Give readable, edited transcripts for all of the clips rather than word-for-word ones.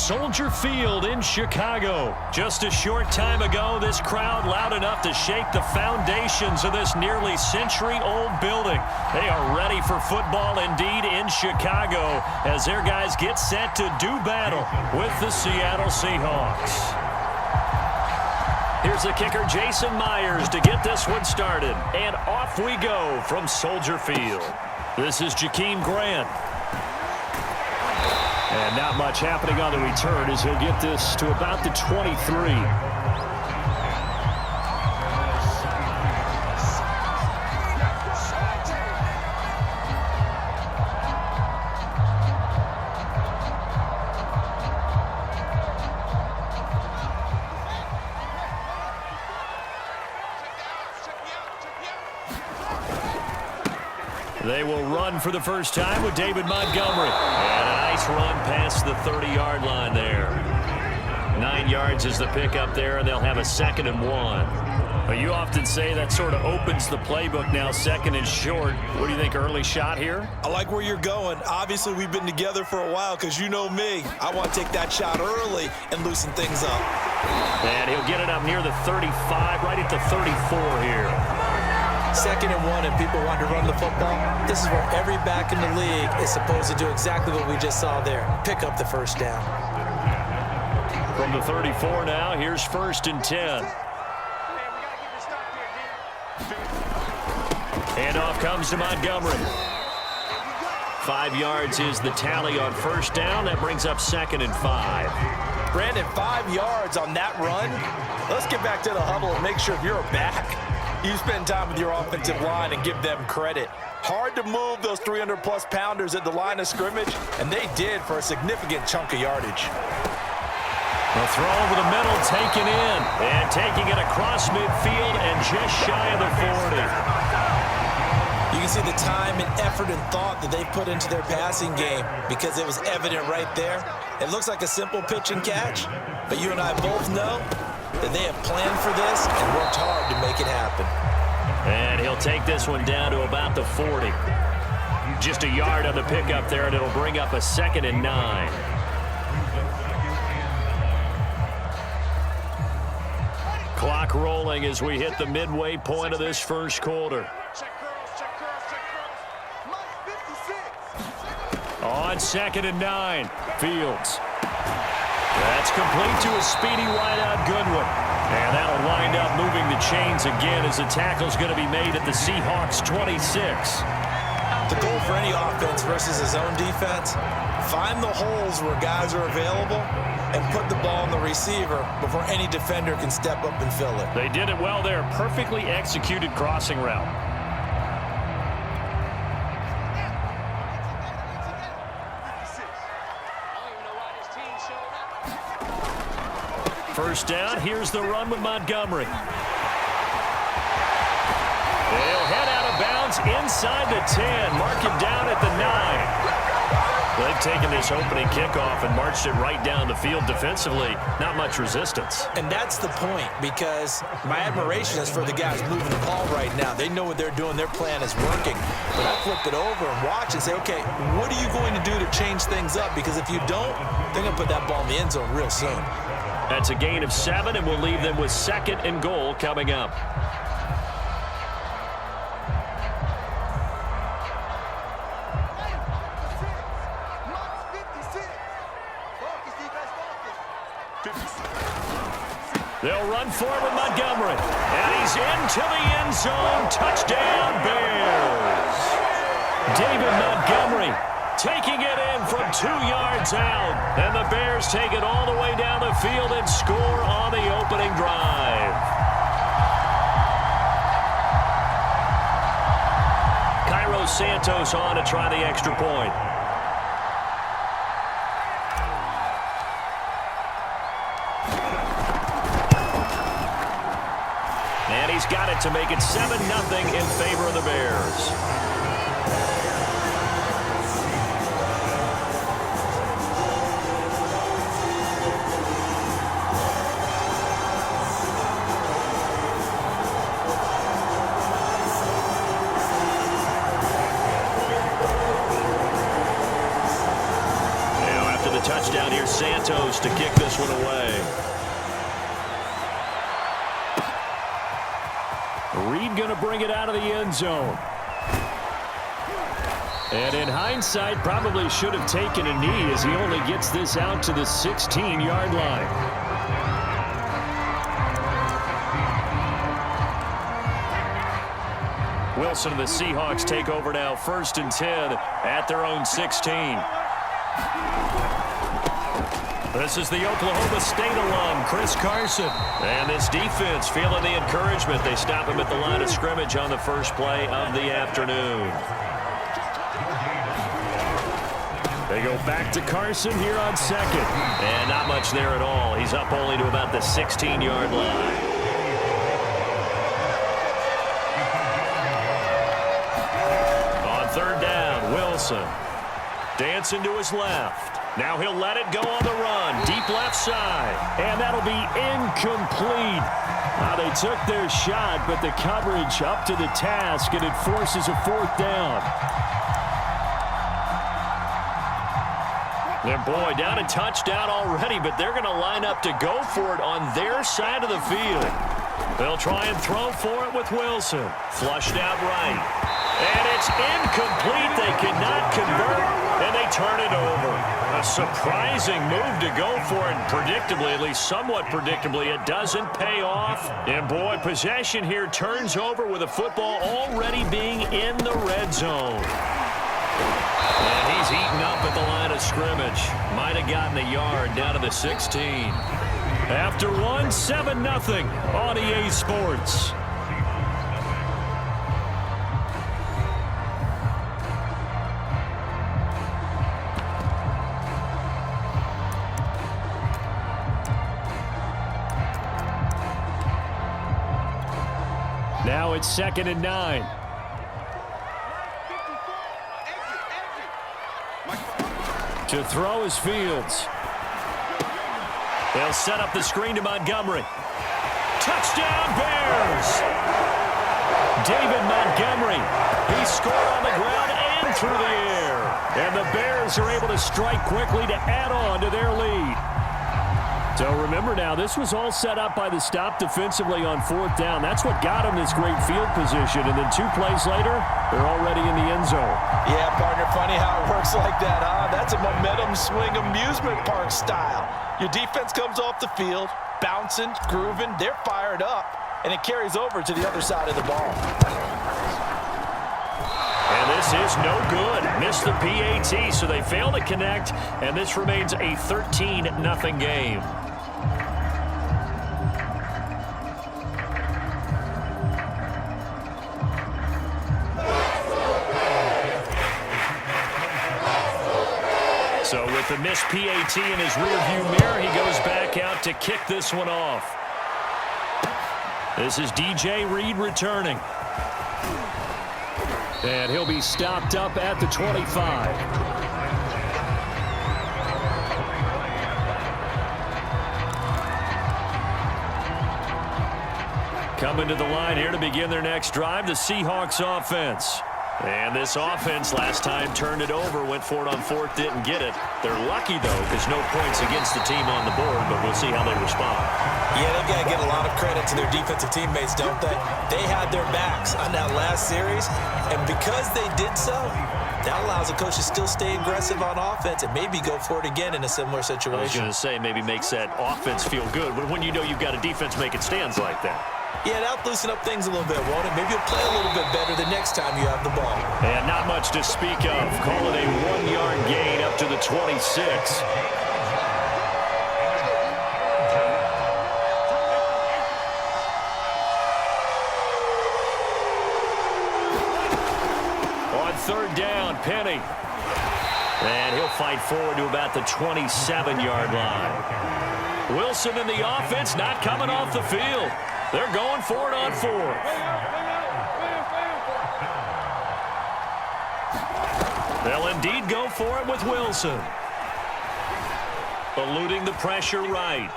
Soldier Field in Chicago. Just a short time ago, this crowd loud enough to shake the foundations of this nearly century-old building. They are ready for football indeed in Chicago as their guys get set to do battle with the Seattle Seahawks. Here's the kicker, Jason Myers, to get this one started. And off we go from Soldier Field. This is Jakeem Grant. And not much happening on the return as he'll get this to about the 23. They will run for the first time with David Montgomery. And a nice run past the 30-yard line there. 9 yards is the pickup there, and they'll have a 2nd and 1. But you often say that sort of opens the playbook now, 2nd and short. What do you think, early shot here? I like where you're going. Obviously, we've been together for a while because you know me. I want to take that shot early and loosen things up. And he'll get it up near the 35, right at the 34 here. 2nd and 1 and people want to run the football. This is where every back in the league is supposed to do exactly what we just saw there. Pick up the first down. From the 34 now, here's 1st and 10. And off comes to Montgomery. 5 yards is the tally on 1st down. That brings up 2nd and 5. Brandon, 5 yards on that run. Let's get back to the huddle and make sure if you're a back, you spend time with your offensive line and give them credit. Hard to move those 300-plus pounders at the line of scrimmage, and they did for a significant chunk of yardage. A throw over the middle, taken in, and taking it across midfield and just shy of the 40. You can see the time and effort and thought that they put into their passing game because it was evident right there. It looks like a simple pitch and catch, but you and I both know that they have planned for this and worked hard to make it happen. And he'll take this one down to about the 40. Just a yard on the pickup there, and it'll bring up a 2nd and 9. Clock rolling as we hit the midway point of this first quarter. On 2nd and 9, Fields. That's complete to a speedy wideout Goodwin. And that'll wind up moving the chains again as the tackle's going to be made at the Seahawks 26. The goal for any offense versus his own defense, find the holes where guys are available and put the ball on the receiver before any defender can step up and fill it. They did it well there. Perfectly executed crossing route. First down, here's the run with Montgomery. They'll head out of bounds inside the 10. Mark him down at the 9. They've taken this opening kickoff and marched it right down the field defensively. Not much resistance. And that's the point, because my admiration is for the guys moving the ball right now. They know what they're doing. Their plan is working. But I flip it over and watch and say, okay, what are you going to do to change things up? Because if you don't, they're going to put that ball in the end zone real soon. That's a gain of 7, and we'll leave them with 2nd and goal coming up. They'll run forward with Montgomery. And he's into the end zone. Touchdown, Bears. David Montgomery taking it in from 2 yards out. And the Bears take it all the way down the field and score on the opening drive. Cairo Santos on to try the extra point. And he's got it to make it 7-0 in favor of the Bears. touchdown here, Santos, to kick this one away. Reed going to bring it out of the end zone. And in hindsight, probably should have taken a knee as he only gets this out to the 16-yard line. Wilson and the Seahawks take over now, 1st and 10 at their own 16. This is the Oklahoma State alum, Chris Carson. And this defense feeling the encouragement. They stop him at the line of scrimmage on the first play of the afternoon. They go back to Carson here on 2nd. And not much there at all. He's up only to about the 16-yard line. On 3rd down, Wilson. Dancing to his left. Now he'll let it go on the run. Deep left side. And that'll be incomplete. They took their shot, but the coverage up to the task, and it forces a 4th down. And boy, down a touchdown already, but they're going to line up to go for it on their side of the field. They'll try and throw for it with Wilson. Flushed out right. And it's incomplete. They cannot convert, and they turn it over. A surprising move to go for it. Predictably, at least somewhat predictably, it doesn't pay off. And boy, possession here turns over with the football already being in the red zone. And he's eaten up at the line of scrimmage. Might have gotten a yard down to the 16. After one, 7-0 on EA Sports. Now it's 2nd and 9. To throw is Fields. They'll set up the screen to Montgomery. Touchdown, Bears! David Montgomery. He scored on the ground and through the air. And the Bears are able to strike quickly to add on to their lead. So remember now, this was all set up by the stop defensively on 4th down. That's what got them this great field position. And then 2 plays later, they're already in the end zone. Yeah, partner, funny how it works like that, huh? That's a momentum swing amusement park style. Your defense comes off the field, bouncing, grooving, they're fired up, and it carries over to the other side of the ball. And this is no good. Missed the PAT, so they fail to connect, and this remains a 13-0 game. So with the missed PAT in his rearview mirror, he goes back out to kick this one off. This is DJ Reed returning. And he'll be stopped up at the 25. Coming to the line here to begin their next drive, the Seahawks offense. And this offense last time turned it over, went for it on 4th, didn't get it. They're lucky, though, because no points against the team on the board, but we'll see how they respond. Yeah, they've got to give a lot of credit to their defensive teammates, don't they? They had their backs on that last series, and because they did so, that allows the coach to still stay aggressive on offense and maybe go for it again in a similar situation. I was going to say, maybe makes that offense feel good, but when you know you've got a defense making stands like that. Yeah, that'll loosen up things a little bit, won't it? Maybe you'll play a little bit better the next time you have the ball. And not much to speak of. Call it a 1-yard gain up to the 26. On 3rd down, Penny. And he'll fight forward to about the 27-yard line. Wilson in the offense not coming off the field. They're going for it on 4th. They'll indeed go for it with Wilson. Eluding the pressure right.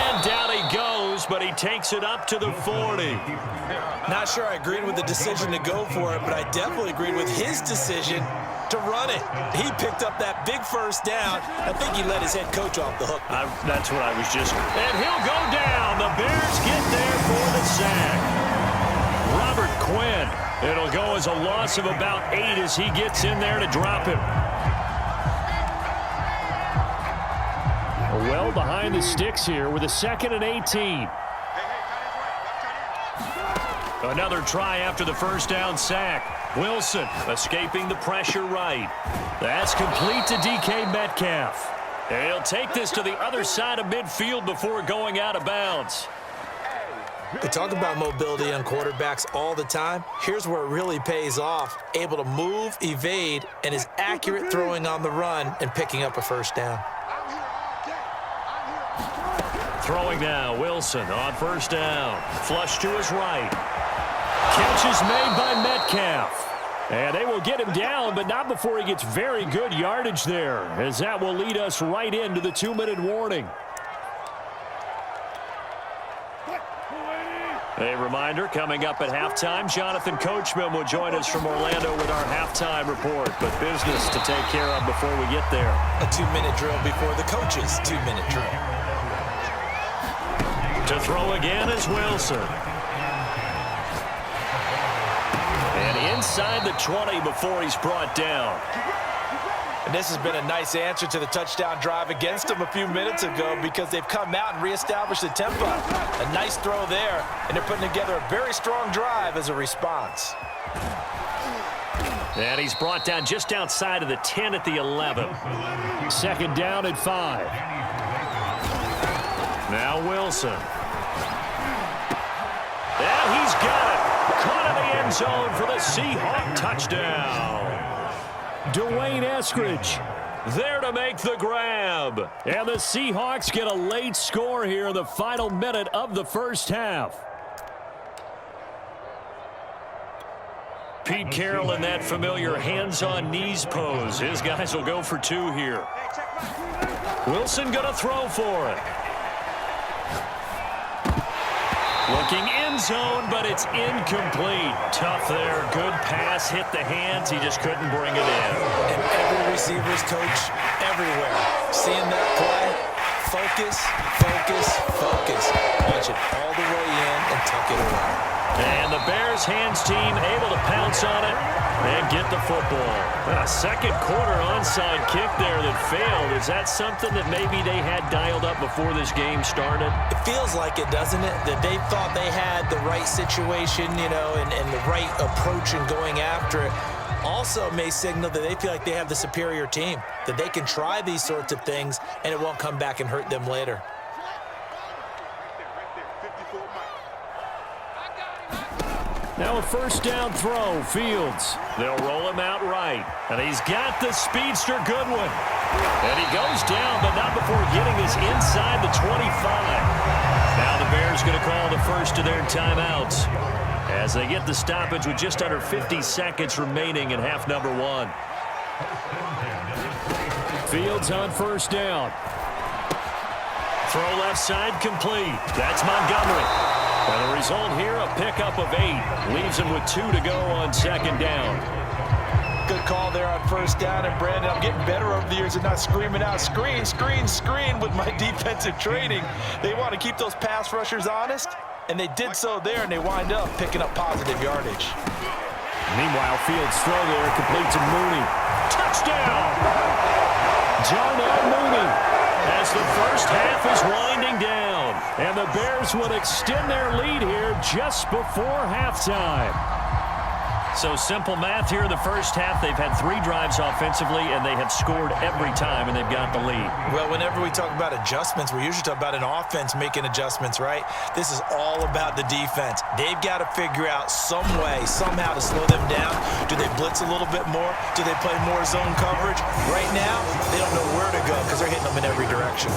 And down he goes, but he takes it up to the 40. Not sure I agreed with the decision to go for it, but I definitely agreed with his decision to run it. He picked up that big first down. I think he let his head coach off the hook. That's what I was just... And he'll go down. The Bears get there for the sack. Robert Quinn. It'll go as a loss of about 8 as he gets in there to drop him. Well behind the sticks here with a 2nd and 18. Another try after the first down sack. Wilson escaping the pressure right. That's complete to DK Metcalf. And he'll take this to the other side of midfield before going out of bounds. We talk about mobility on quarterbacks all the time. Here's where it really pays off. Able to move, evade, and is accurate throwing on the run and picking up a first down. Throwing now, Wilson on first down. Flush to his right. Catch is made by Metcalf. And they will get him down, but not before he gets very good yardage there, as that will lead us right into the 2-minute warning. A reminder, coming up at halftime, Jonathan Coachman will join us from Orlando with our halftime report, but business to take care of before we get there. A 2-minute drill before the coach's 2-minute drill. To throw again is Wilson. And inside the 20 before he's brought down. And this has been a nice answer to the touchdown drive against them a few minutes ago because they've come out and reestablished the tempo. A nice throw there, and they're putting together a very strong drive as a response. And he's brought down just outside of the 10 at the 11. 2nd down at 5. Now Wilson. And he's got it. Caught in the end zone for the Seahawk touchdown. Dwayne Eskridge there to make the grab. And the Seahawks get a late score here in the final minute of the first half. Pete Carroll in that familiar hands-on knees pose. His guys will go for 2 here. Wilson going to throw for it. Looking end zone, but it's incomplete. Tough there. Good pass. Hit the hands. He just couldn't bring it in. And every receiver's coach everywhere. Seeing that play, focus, focus, focus. Watch it all the way in and tuck it away. And the Bears hands team able to pounce on it and get the football. And a second quarter onside kick there that failed. Is that something that maybe they had dialed up before this game started? It feels like it, doesn't it? That they thought they had the right situation, you know, and the right approach in going after it. Also may signal that they feel like they have the superior team, that they can try these sorts of things and it won't come back and hurt them later. Now a first down throw, Fields. They'll roll him out right. And he's got the speedster Goodwin. And he goes down, but not before getting this inside the 25. Now the Bears going to call the first of their timeouts as they get the stoppage with just under 50 seconds remaining in half number 1. Fields on first down. Throw left side complete. That's Montgomery. And the result here, a pickup of 8. Leaves him with 2 to go on 2nd down. Good call there on first down. And, Brandon, I'm getting better over the years and not screaming out, screen, screen, screen with my defensive training. They want to keep those pass rushers honest, and they did so there, and they wind up picking up positive yardage. Meanwhile, Fields' throw there complete to Mooney. Touchdown! Darnell Mooney as the first half is winding down. And the Bears would extend their lead here just before halftime. So simple math here in the first half. They've had 3 drives offensively, and they have scored every time, and they've got the lead. Well, whenever we talk about adjustments, we usually talk about an offense making adjustments, right? This is all about the defense. They've got to figure out some way, somehow to slow them down. Do they blitz a little bit more? Do they play more zone coverage? Right now, they don't know where to go because they're hitting them in every direction.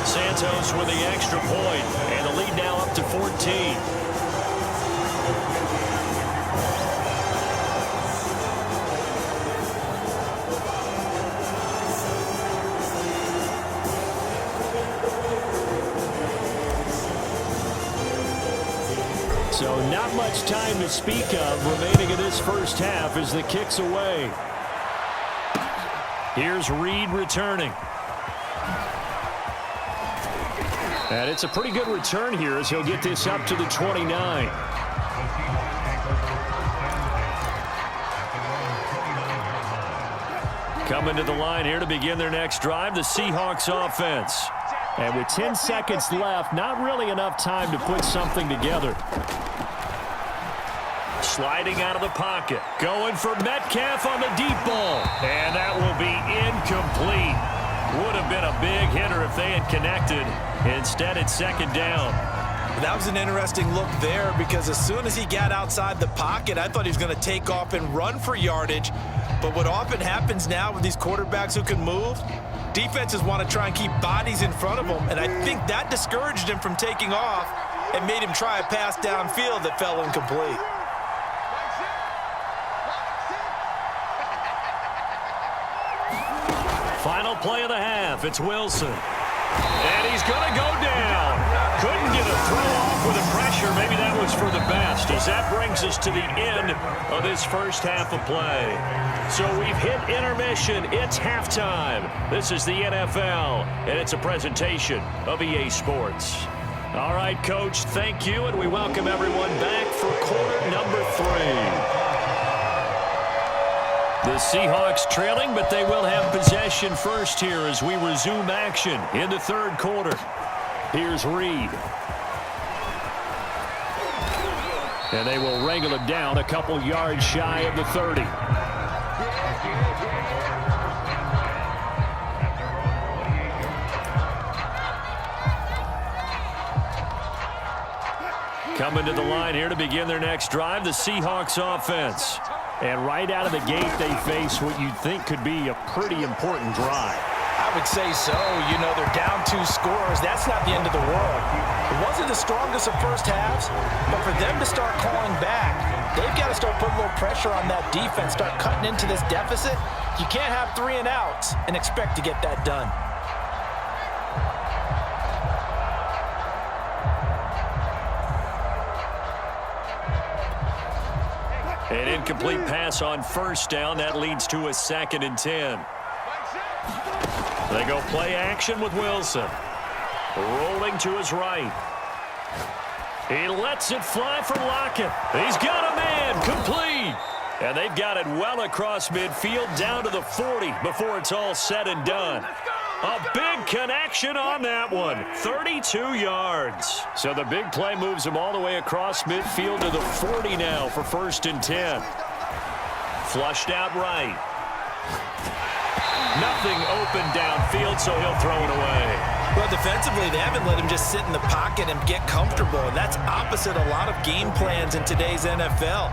Santos with the extra point, and the lead now up to 14. So not much time to speak of remaining in this first half as the kick's away. Here's Reed returning. And it's a pretty good return here as he'll get this up to the 29. Coming to the line here to begin their next drive, the Seahawks offense. And with 10 seconds left, not really enough time to put something together. Sliding out of the pocket. Going for Metcalf on the deep ball. And that will be incomplete. Would have been a big hitter if they had connected. Instead, it's second down. That was an interesting look there because as soon as he got outside the pocket, I thought he was going to take off and run for yardage. But what often happens now with these quarterbacks who can move, defenses want to try and keep bodies in front of them, and I think that discouraged him from taking off and made him try a pass downfield that fell incomplete. Final play of the half. It's Wilson. And he's going to go down. Couldn't get a throw off with the pressure. Maybe that was for the best, as that brings us to the end of this first half of play. So we've hit intermission. It's halftime. This is the NFL, and it's a presentation of EA Sports. All right, Coach, thank you, and we welcome everyone back for quarter number 3. The Seahawks trailing, but they will have possession first here as we resume action in the third quarter. Here's Reed. And they will wrangle him down a couple yards shy of the 30. Coming to the line here to begin their next drive, the Seahawks offense. And right out of the gate, they face what you'd think could be a pretty important drive. I would say so. You know, they're down 2 scores. That's not the end of the world. It wasn't the strongest of first halves, but for them to start calling back, they've got to start putting a little pressure on that defense, start cutting into this deficit. You can't have 3 and outs and expect to get that done. An incomplete pass on first down. That leads to a 2nd and 10. They go play action with Wilson. Rolling to his right. He lets it fly for Lockett. He's got a man. Complete. And they've got it well across midfield down to the 40 before it's all said and done. A big connection on that one. 32 yards. So the big play moves him all the way across midfield to the 40 now for 1st and 10. Flushed out right. Nothing open downfield, so he'll throw it away. Well, defensively, they haven't let him just sit in the pocket and get comfortable, and that's opposite a lot of game plans in today's NFL.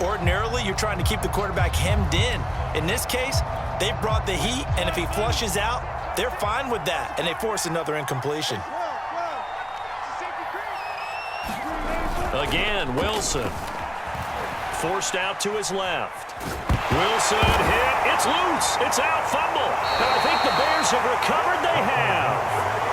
Ordinarily, you're trying to keep the quarterback hemmed in. In this case, they brought the heat, and if he flushes out, they're fine with that, and they force another incompletion. Again, Wilson. Forced out to his left. Wilson hit. It's loose. It's out. Fumble. And I think the Bears have recovered. They have.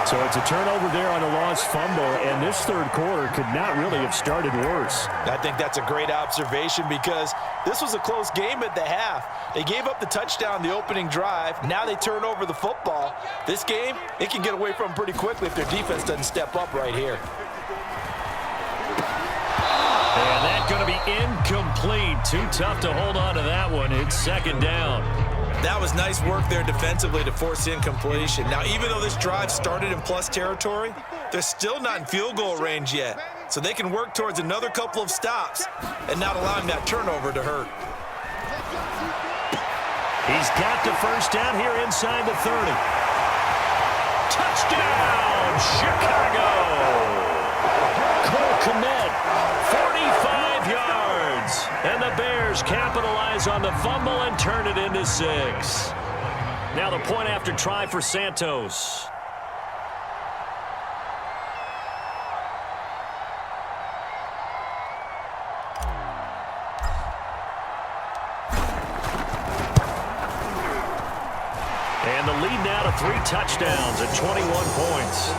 So it's a turnover there on a lost fumble, and this third quarter could not really have started worse. I think that's a great observation because this was a close game at the half. They gave up the touchdown the opening drive. Now they turn over the football. This game, it can get away from them pretty quickly if their defense doesn't step up right here. And that's going to be incomplete. Too tough to hold on to that one. It's 2nd down. That was nice work there defensively to force incompletion. Now, even though this drive started in plus territory, they're still not in field goal range yet. So they can work towards another couple of stops and not allowing that turnover to hurt. He's got the first down here inside the 30. Touchdown, Chicago! Cole Kmet, 45 yards. And the Bears capitalize on the fumble and turn it into 6. Now the point after try for Santos. And the lead now to 3 touchdowns at 21 points.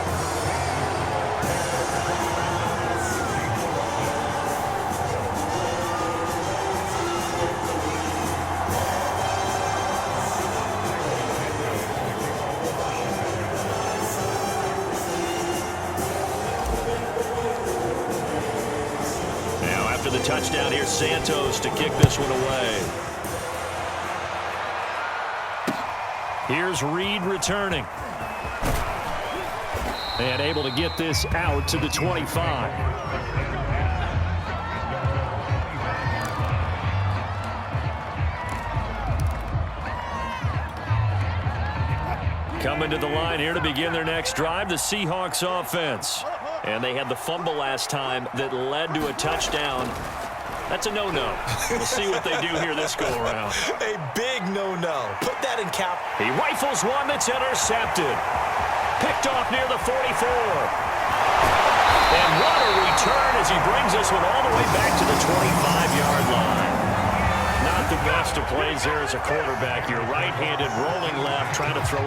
touchdown here. Santos to kick this one away. Here's Reed returning. And able to get this out to the 25. Coming to the line here to begin their next drive, the Seahawks offense. And they had the fumble last time that led to a touchdown. That's a no-no. We'll see what they do here this go-around. A big no-no. Put that in cap. He rifles one that's intercepted. Picked off near the 44. And what a return as he brings this one all the way back to the 25-yard line. Not the best of plays there as a quarterback. You're right-handed, rolling left, trying to throw.